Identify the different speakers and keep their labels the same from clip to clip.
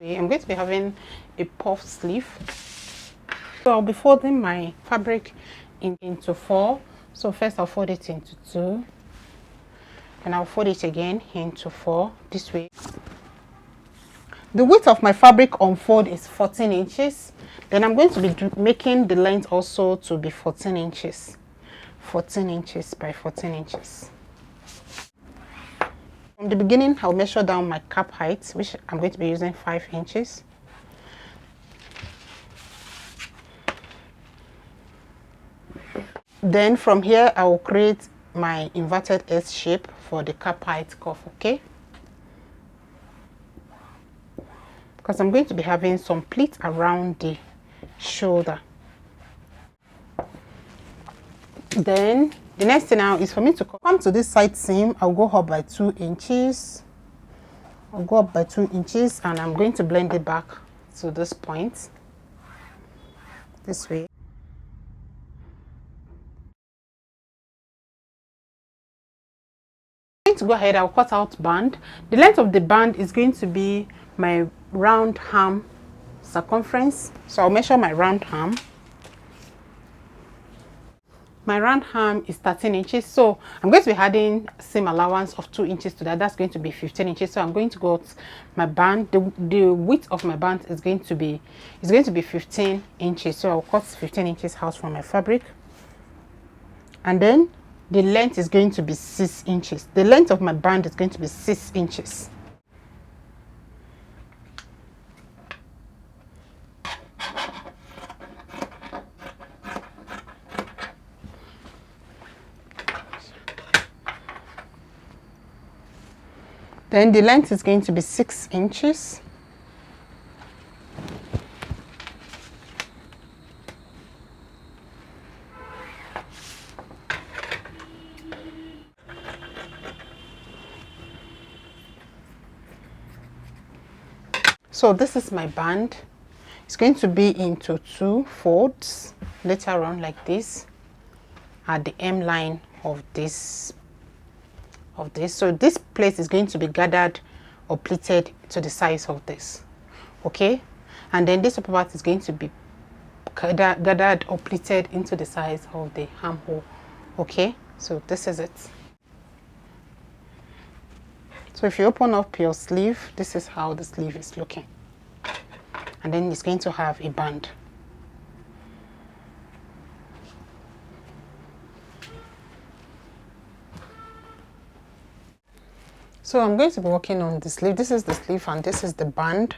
Speaker 1: I'm going to be having a puff sleeve. So I'll be folding my fabric into 4. So first I'll fold it into 2, and I'll fold it again into 4 this way. The width of my fabric on fold is 14 inches. Then I'm going to be making the length also to be 14 inches. 14 inches by 14 inches. From the beginning, I'll measure down my cap height, which I'm going to be using 5 inches. Then from here, I will create my inverted S shape for the cap height cuff, okay? Because I'm going to be having some pleats around the shoulder. Then the next thing now is for me to come to this side seam. I'll go up by 2 inches. I'll go up by 2 inches, and I'm going to blend it back to this point, this way. I'm going to go ahead, I'll cut out band. The length of the band is going to be my round arm circumference. So I'll measure my round arm. My round arm is 13 inches, so I'm going to be adding seam allowance of 2 inches to that. That's going to be 15 inches. So I'm going to go my band. The width of my band is going to be 15 inches. So I'll cut 15 inches out from my fabric, and then the length is going to be 6 inches. The length of my band is going to be 6 inches. Then the length is going to be 6 inches. So this is my band. It's going to be into 2 folds later on, like this, at the hem line of this. So this place is going to be gathered or pleated to the size of this, okay? And then this upper part is going to be gathered or pleated into the size of the armhole, okay? So this is it. So if you open up your sleeve, this is how the sleeve is looking, and then it's going to have a band. So I'm going to be working on the sleeve. This is the sleeve and this is the band.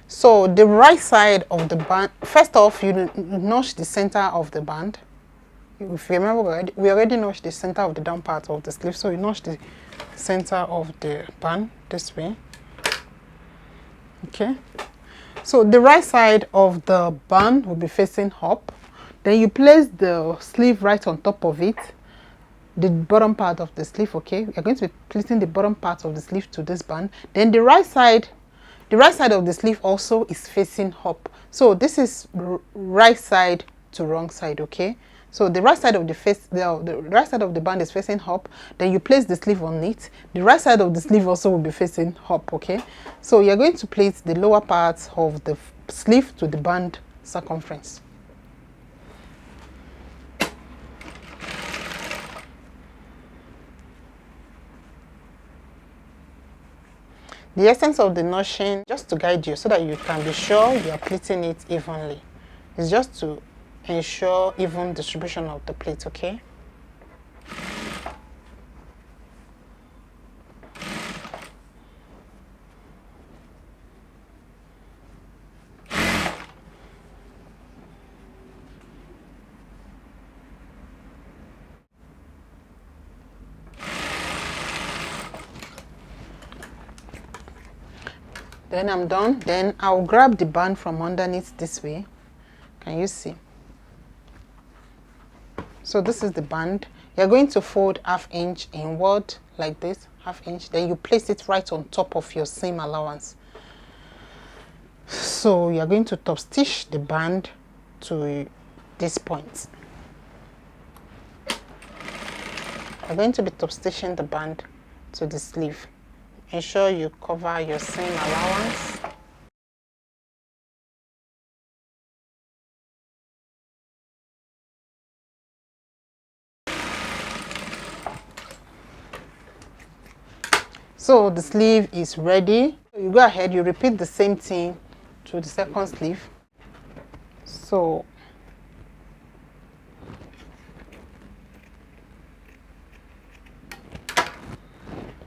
Speaker 1: So the right side of the band, first off, you notch the center of the band. If you remember, we already notched the center of the down part of the sleeve. So you notch the center of the band this way. Okay. So the right side of the band will be facing up. Then you place the sleeve right on top of it. The bottom part of the sleeve, okay? We're going to be placing the bottom part of the sleeve to this band. Then the right side of the sleeve also is facing up. So this is right side to wrong side, okay? So the right side of the right side of the band is facing up. Then you place the sleeve on it. The right side of the sleeve also will be facing up, okay? So you're going to place the lower part of the sleeve to the band circumference. The essence of the notching, just to guide you so that you can be sure you are pleating it evenly. It's just to ensure even distribution of the plate, okay? Then I'm done. Then I'll grab the band from underneath this way. Can you see? So this is the band. You're going to fold 1/2 inch inward like this, 1/2 inch. Then you place it right on top of your seam allowance. So you're going to top stitch the band to this point. You're going to be top stitching the band to the sleeve. Ensure you cover your seam allowance. So the sleeve is ready. You go ahead, you repeat the same thing to the second sleeve. So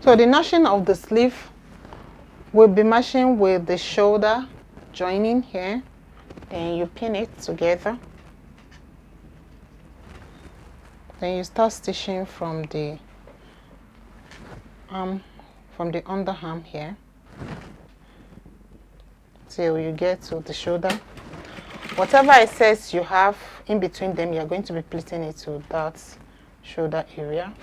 Speaker 1: the notching of the sleeve will be matching with the shoulder joining here. Then you pin it together. Then you start stitching from the underarm here till you get to the shoulder. Whatever excess you have in between them, you're going to be pleating it to that shoulder area.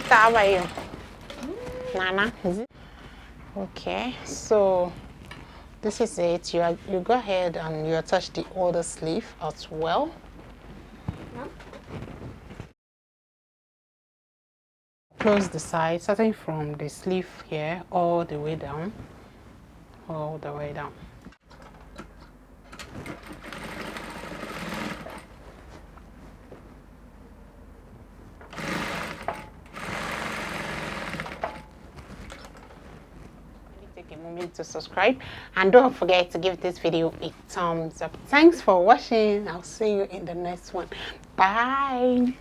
Speaker 1: How about you? Nana, is it? Okay, so this is it. You go ahead and you attach the other sleeve as well. Close the side, starting from the sleeve here all the way down. All the way down. Take a moment to subscribe and don't forget to give this video a thumbs up. Thanks for watching. I'll see you in the next one. Bye.